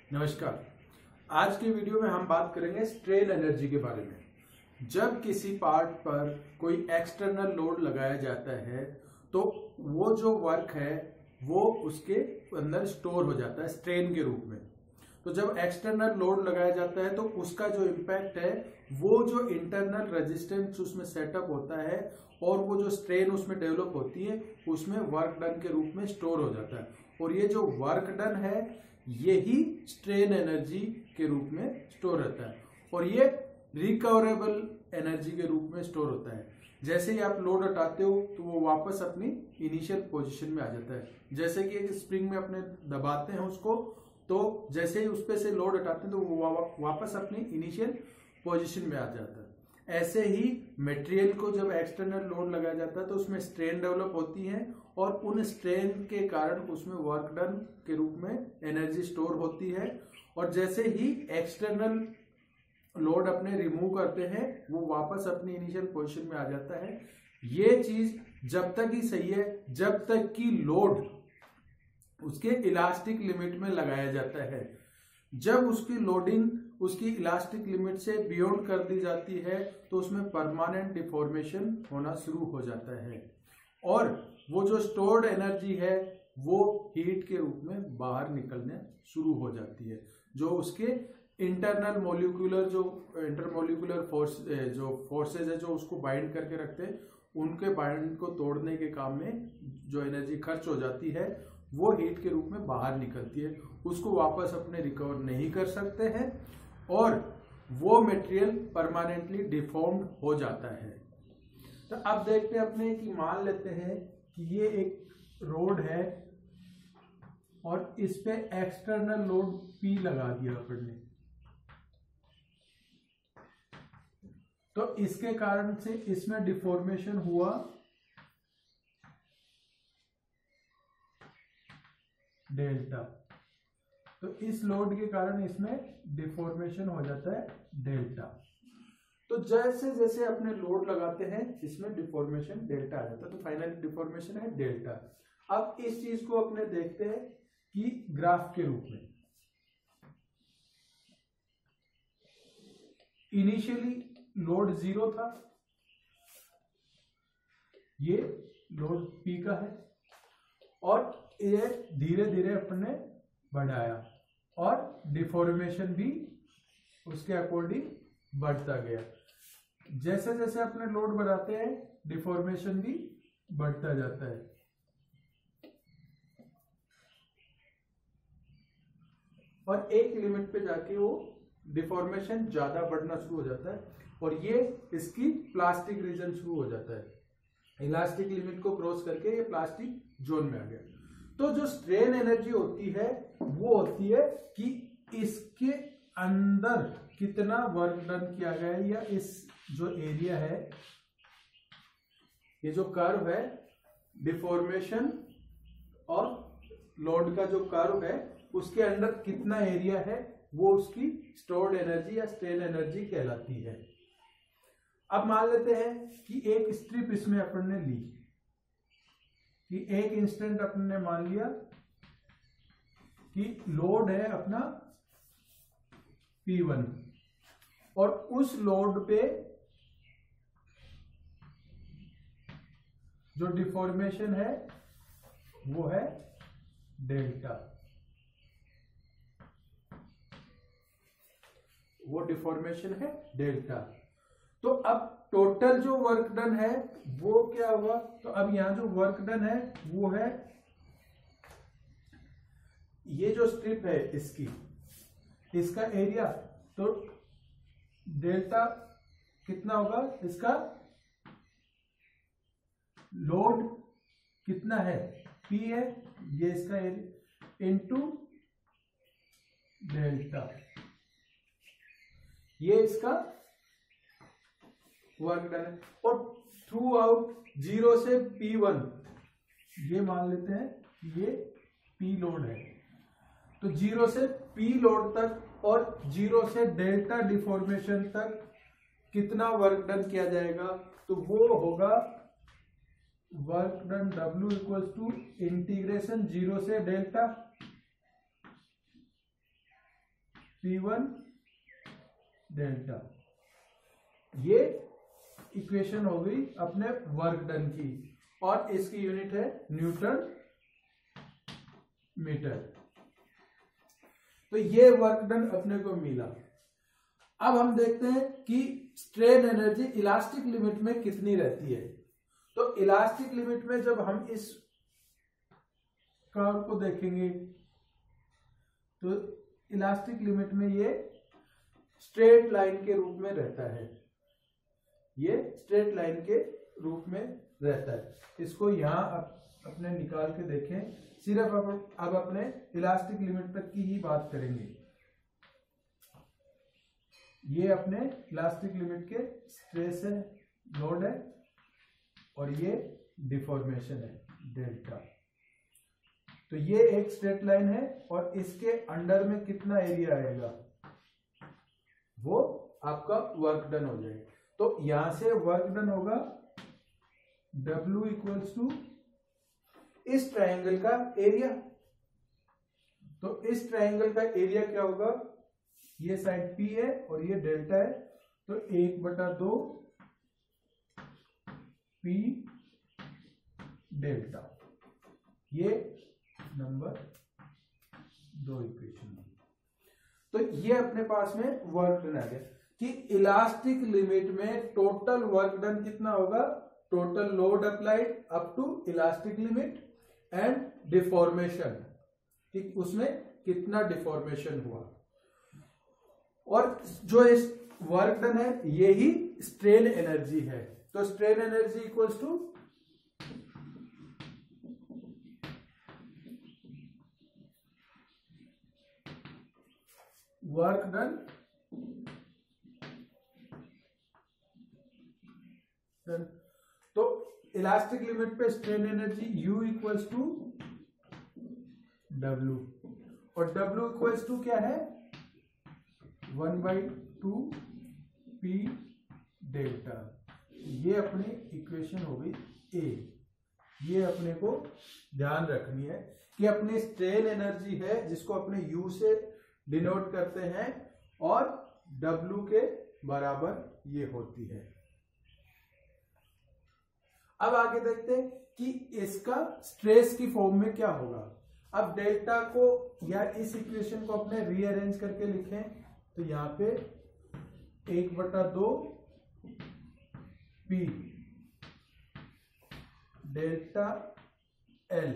नमस्कार। आज की वीडियो में हम बात करेंगे स्ट्रेन एनर्जी के बारे में। जब किसी पार्ट पर कोई एक्सटर्नल लोड लगाया जाता है तो वो जो वर्क है वो उसके अंदर स्टोर हो जाता है स्ट्रेन के रूप में। तो जब एक्सटर्नल लोड लगाया जाता है तो उसका जो इम्पैक्ट है वो जो इंटरनल रेजिस्टेंस उसमें सेटअप होता है और वो जो स्ट्रेन उसमें डेवलप होती है उसमें वर्क डन के रूप में स्टोर हो जाता है। और ये जो वर्क डन है यही स्ट्रेन एनर्जी के रूप में स्टोर रहता है और ये रिकवरेबल एनर्जी के रूप में स्टोर होता है। जैसे ही आप लोड हटाते हो तो वो वापस अपनी इनिशियल पोजीशन में आ जाता है। जैसे कि एक स्प्रिंग में अपने दबाते हैं उसको, तो जैसे ही उस पे से लोड हटाते हैं तो वो वापस अपनी इनिशियल पोजीशन में आ जाता है। ऐसे ही मटेरियल को जब एक्सटर्नल लोड लगाया जाता है तो उसमें स्ट्रेन डेवलप होती है और उन स्ट्रेन के कारण उसमें वर्क डन के रूप में एनर्जी स्टोर होती है। और जैसे ही एक्सटर्नल लोड अपने रिमूव करते हैं वो वापस अपनी इनिशियल पोजीशन में आ जाता है। ये चीज जब तक ही सही है जब तक कि लोड उसके इलास्टिक लिमिट में लगाया जाता है। जब उसकी लोडिंग उसकी इलास्टिक लिमिट से बियॉन्ड कर दी जाती है तो उसमें परमानेंट डिफॉर्मेशन होना शुरू हो जाता है और वो जो स्टोर्ड एनर्जी है वो हीट के रूप में बाहर निकलने शुरू हो जाती है। जो उसके इंटरनल मोलिकुलर जो इंटरमोलिकुलर फोर्सेज है जो उसको बाइंड करके रखते हैं, उनके बाइंड को तोड़ने के काम में जो एनर्जी खर्च हो जाती है वो हीट के रूप में बाहर निकलती है। उसको वापस अपने रिकवर नहीं कर सकते हैं और वो मटेरियल परमानेंटली डिफॉर्म्ड हो जाता है। तो अब देखते हैं अपने कि मान लेते हैं कि ये एक रोड है और इस पे एक्सटर्नल लोड P लगा दिया अपन ने, तो इसके कारण से इसमें डिफॉर्मेशन हुआ डेल्टा। तो इस लोड के कारण इसमें डिफॉर्मेशन हो जाता है डेल्टा। तो जैसे जैसे अपने लोड लगाते हैं इसमें डिफॉर्मेशन डेल्टा आ जाता है। तो फाइनल डिफॉर्मेशन है डेल्टा। अब इस चीज को अपने देखते हैं कि ग्राफ के रूप में। इनिशियली लोड 0 था, ये लोड P का है और ये धीरे धीरे अपने बढ़ाया और डिफॉर्मेशन भी उसके अकॉर्डिंग बढ़ता गया। जैसे जैसे अपने लोड बढ़ाते हैं डिफॉर्मेशन भी बढ़ता जाता है। और एक लिमिट पे जाके वो डिफॉर्मेशन ज्यादा बढ़ना शुरू हो जाता है और ये इसकी प्लास्टिक रीजन शुरू हो जाता है। इलास्टिक लिमिट को क्रॉस करके ये प्लास्टिक जोन में आ गया। तो जो स्ट्रेन एनर्जी होती है वो होती है कि इसके अंदर कितना वर्क डन किया गया है, या इस जो एरिया है, ये जो कर्व है डिफॉर्मेशन और लोड का जो कर्व है उसके अंदर कितना एरिया है वो उसकी स्टोर्ड एनर्जी या स्ट्रेन एनर्जी कहलाती है। अब मान लेते हैं कि एक स्ट्रिप इसमें अपन ने ली कि एक इंस्टेंट अपन ने मान लिया कि लोड है अपना P1 और उस लोड पे जो डिफॉर्मेशन है वो है डेल्टा। वो डिफॉर्मेशन है डेल्टा। तो अब टोटल जो वर्क डन है वो क्या हुआ? तो अब यहां जो वर्क डन है वो है ये जो स्ट्रिप है इसका एरिया, तो डेल्टा कितना होगा? इसका लोड कितना है? P है, ये इसका एरिया इनटू डेल्टा, ये इसका वर्क डन है। और थ्रू आउट 0 से P1 ये मान लेते हैं ये P लोड है। तो 0 से P लोड तक और 0 से डेल्टा डिफॉर्मेशन तक कितना वर्क डन किया जाएगा? तो वो होगा work done W equal to integration 0 से डेल्टा P1 डेल्टा। ये इक्वेशन हो गई अपने वर्क डन की, और इसकी यूनिट है न्यूटन मीटर। तो ये वर्क डन अपने को मिला। अब हम देखते हैं कि स्ट्रेन एनर्जी इलास्टिक लिमिट में कितनी रहती है। तो इलास्टिक लिमिट में जब हम इस कर्व को देखेंगे तो इलास्टिक लिमिट में ये स्ट्रेट लाइन के रूप में रहता है, ये स्ट्रेट लाइन के रूप में रहता है। इसको यहां अपने निकाल के देखें, सिर्फ अब अपने इलास्टिक लिमिट तक की ही बात करेंगे। ये अपने इलास्टिक लिमिट के स्ट्रेस है, लोड है, और ये डिफॉर्मेशन है डेल्टा। तो ये एक स्ट्रेट लाइन है, और इसके अंडर में कितना एरिया आएगा वो आपका वर्क डन हो जाएगा। तो यहां से वर्क डन होगा W इक्वल्स टू इस ट्रायंगल का एरिया। तो इस ट्रायंगल का एरिया क्या होगा, ये साइड P है और ये डेल्टा है, तो 1/2 P डेल्टा। ये नंबर 2 इक्वेशन। तो ये अपने पास में वर्क डन आ गया कि इलास्टिक लिमिट में टोटल वर्क डन कितना होगा, total load applied up to elastic limit and deformation, कि उसमें कितना डिफॉर्मेशन हुआ। और जो इस वर्क डन है ये ही स्ट्रेन एनर्जी है। तो strain energy equals to work done तो इलास्टिक लिमिट पे strain energy U equals to W, और W इक्वल्स टू क्या है 1/2 P डेल्टा। ये अपनी इक्वेशन हो गई A। ये अपने को ध्यान रखनी है कि अपनी स्ट्रेन एनर्जी है जिसको अपने U से डिनोट करते हैं, और W के बराबर ये होती है। अब आगे देखते हैं कि इसका स्ट्रेस की फॉर्म में क्या होगा। अब डेल्टा को या इस इक्वेशन को अपने रीअरेंज करके लिखें, तो यहां पे 1/2 P delta L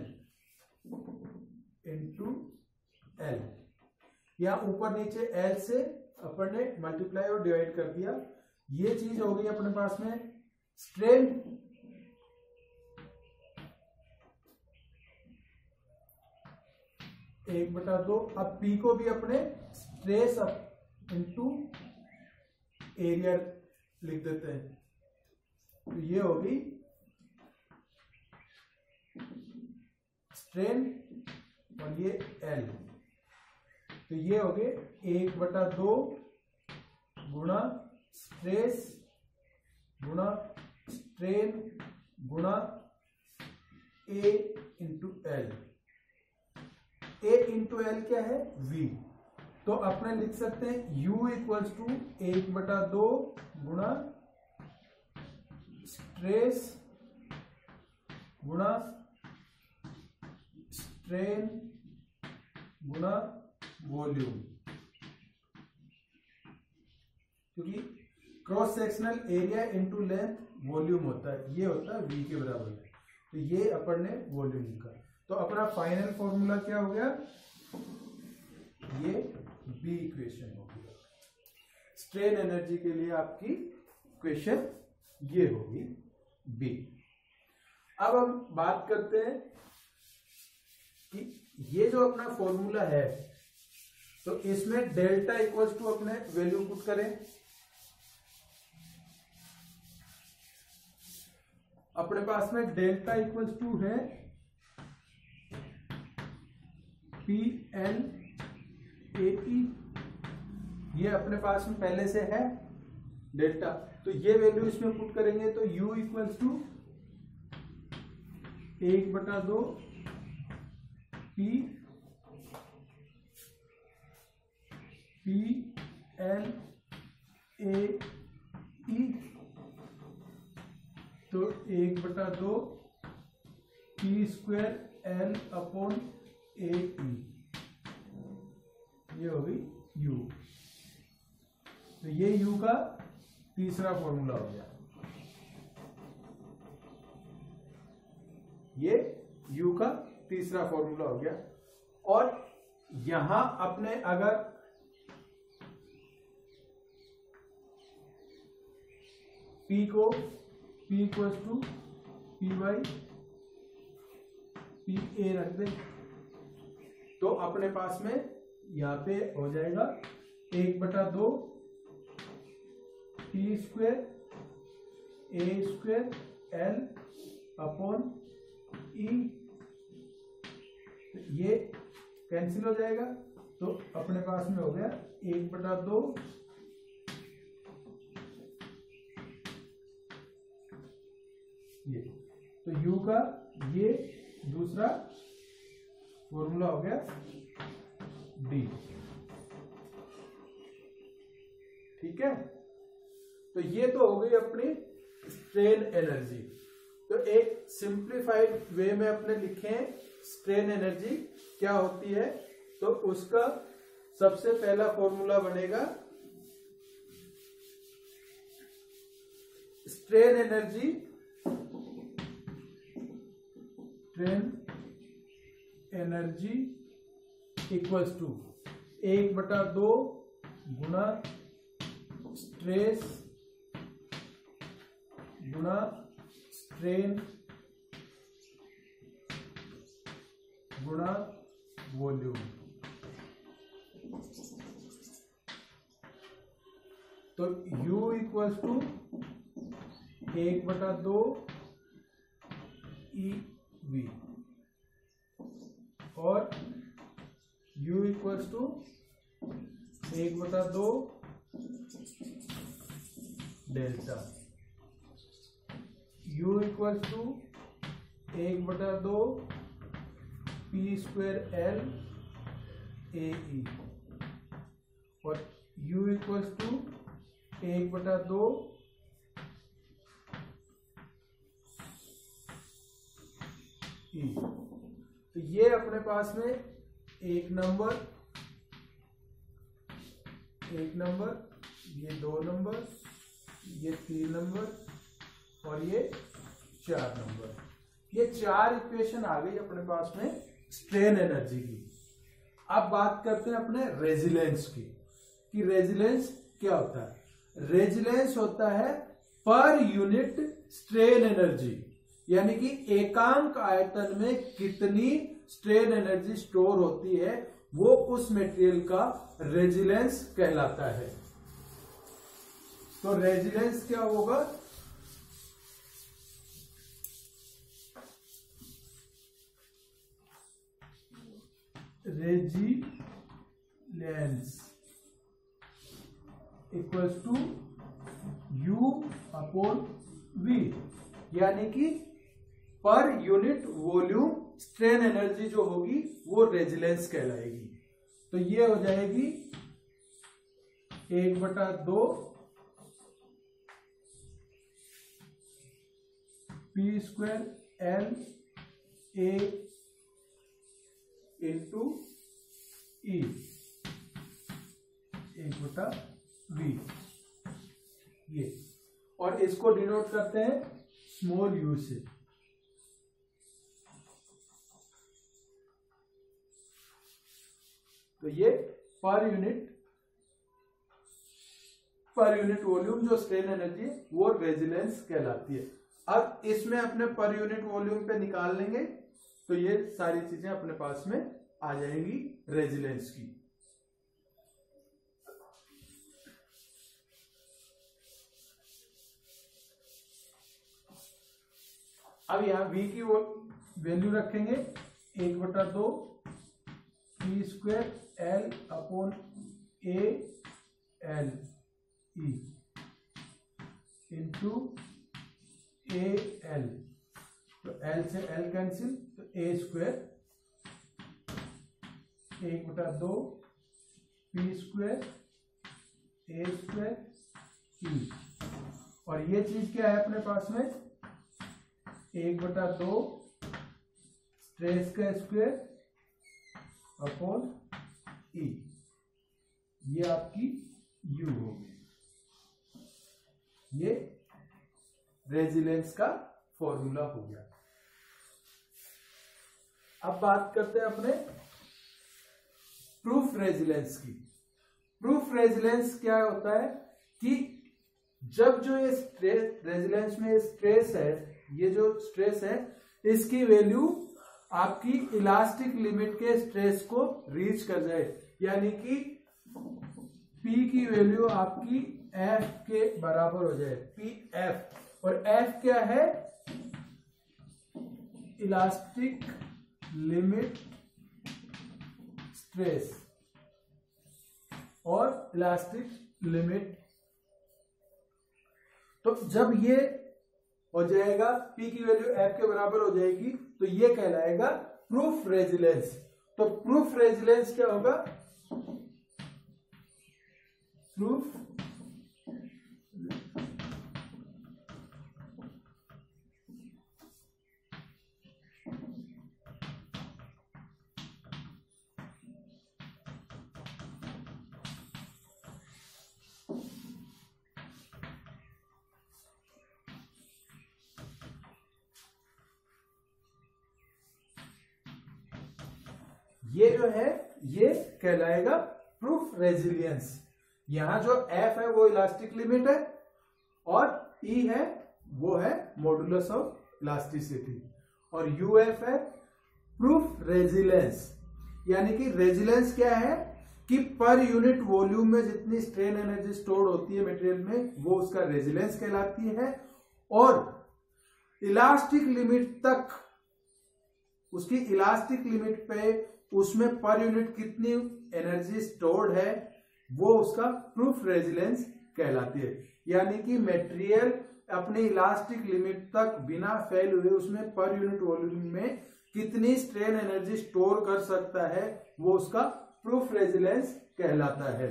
into L। यहां ऊपर नीचे L से अपन ने मल्टीप्लाई और डिवाइड कर दिया। ये चीज हो गई अपने पास में स्ट्रेन। 1/2। अब P को भी अपने स्ट्रेस इंटू एरिया लिख देते हैं, तो ये होगी स्ट्रेन और ये L। तो ये हो गए 1/2 गुणा स्ट्रेस गुणा स्ट्रेन गुणा A into L। A into L क्या है V। तो अपने लिख सकते हैं U इक्वल्स टू 1/2 गुणा स्ट्रेस गुणा स्ट्रेन गुणा वॉल्यूम, क्योंकि cross sectional area into length volume होता है, ये होता है V के बराबर है। तो ये अपन ने वॉल्यूम लिखा। तो अपना फाइनल फॉर्मूला क्या हो गया, ये B इक्वेशन हो गया। स्ट्रेन एनर्जी के लिए आपकी इक्वेशन ये होगी B। अब हम बात करते हैं कि ये जो अपना फॉर्मूला है, तो इसमें डेल्टा इक्वल्स टू अपने वैल्यू पुट करें। अपने पास में डेल्टा इक्वल्स टू है PL AE, ये अपने पास में पहले से है डेल्टा। तो ये वैल्यू इसमें पुट करेंगे तो U equals to 1/2 P P L A E, तो 1/2 P square L upon A E, ये होगी u। तो ये u का तीसरा फॉर्मूला हो गया, ये u का तीसरा फॉर्मूला हो गया। और यहां अपने अगर P को P equals to P by P A रख दे, तो अपने पास में यहां पे हो जाएगा 1/2 पी स्क्वायर ए स्क्वायर एल अपॉन ई, ये कैंसिल हो जाएगा, तो अपने पास में हो गया 1/2 ये, तो u का ये दूसरा फॉर्मूला हो गया d। ठीक है, तो ये तो हो गई अपनी स्ट्रेन एनर्जी। तो एक सिंप्लीफाइड वे में अपने लिखे हैं स्ट्रेन एनर्जी क्या होती है, तो उसका सबसे पहला फॉर्मूला बनेगा strain energy, strain energy equals to 1/2 गुणा स्ट्रेस गुणा स्ट्रेन गुणा वॉल्यूम। तो U इक्वल्स टू 1/2 EV और U equals to 1/2 delta. U equals to 1/2 P square L A E और U इक्वल्स टू 1/2 ई। तो ये अपने पास में एक नंबर, ये 2 नंबर, ये 3 नंबर और ये 4 नंबर, ये 4 इक्वेशन आ गई अपने पास में स्ट्रेन एनर्जी की। अब बात करते हैं अपने रेजिलेंस की, कि रेजिलेंस क्या होता है। रेजिलेंस होता है पर यूनिट स्ट्रेन एनर्जी, यानी कि एकांक आयतन में कितनी स्ट्रेन एनर्जी स्टोर होती है, वो उस मटेरियल का रेजिलेंस कहलाता है। तो रेजिलेंस क्या होगा, resilience equals to U upon V, यानी कि per unit volume strain energy जो होगी वो रेजिलेंस कहलाएगी। तो ये हो जाएगी 1/2 पी स्क्वायर एल ए इंटू ई 1/V, ये, और इसको डिनोट करते हैं स्मॉल u से। तो ये पर यूनिट वॉल्यूम जो स्ट्रेन एनर्जी है वो रेजिलेंस कहलाती है। अब इसमें अपने पर यूनिट वॉल्यूम पे निकाल लेंगे तो ये सारी चीजें अपने पास में आ जाएंगी रेजिलेंस की। अब यहां V की वैल्यू रखेंगे 1/2 P square L upon A L E into A L, तो एल से एल कैंसिल, तो ए स्क्वायर 1/2 पी स्क्वायर ए स्क्वायर ई, और ये चीज क्या है अपने पास में 1/2 स्ट्रेस का स्क्वायर अपॉन ई, ये आपकी यू होगी। ये रेजिलेंस का फॉर्मूला हो गया। अब बात करते हैं अपने प्रूफ रेजिलेंस की। प्रूफ रेजिलेंस क्या होता है कि जब जो ये स्ट्रेस रेजिलेंस में स्ट्रेस है, ये जो स्ट्रेस है इसकी वैल्यू आपकी इलास्टिक लिमिट के स्ट्रेस को रीच कर जाए, यानी कि P की वैल्यू आपकी F के बराबर हो जाए, PF, और F क्या है इलास्टिक लिमिट स्ट्रेस और इलास्टिक लिमिट। तो जब ये हो जाएगा P की वैल्यू F के बराबर हो जाएगी तो ये कहलाएगा प्रूफ रेजिलेंस। तो प्रूफ रेजिलेंस क्या होगा, प्रूफ ये जो है ये कहलाएगा प्रूफ रेजिलियंस। यहां जो F है वो इलास्टिक लिमिट है और E है वो है मॉडुलस ऑफ इलास्टिसिटी, और UF है प्रूफ रेजिलेंस। यानी कि रेजिलेंस क्या है कि पर यूनिट वॉल्यूम में जितनी स्ट्रेन एनर्जी स्टोर होती है मटेरियल में वो उसका रेजिलेंस कहलाती है, और इलास्टिक लिमिट तक उसकी इलास्टिक लिमिट पे उसमें पर यूनिट कितनी एनर्जी स्टोर्ड है वो उसका प्रूफ रेजिलेंस कहलाती है। यानी कि मटेरियल अपने इलास्टिक लिमिट तक बिना फेल हुए उसमें पर यूनिट वॉल्यूम में कितनी स्ट्रेन एनर्जी स्टोर कर सकता है वो उसका प्रूफ रेजिलेंस कहलाता है।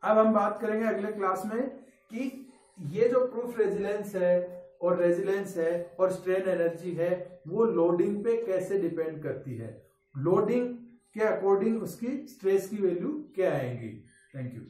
अब हम बात करेंगे अगले क्लास में कि ये जो प्रूफ रेजिलेंस है और रेजिलेंस है और स्ट्रेन एनर्जी है वो लोडिंग पे कैसे डिपेंड करती है, लोडिंग के अकॉर्डिंग उसकी स्ट्रेस की वैल्यू क्या आएंगी। Thank you.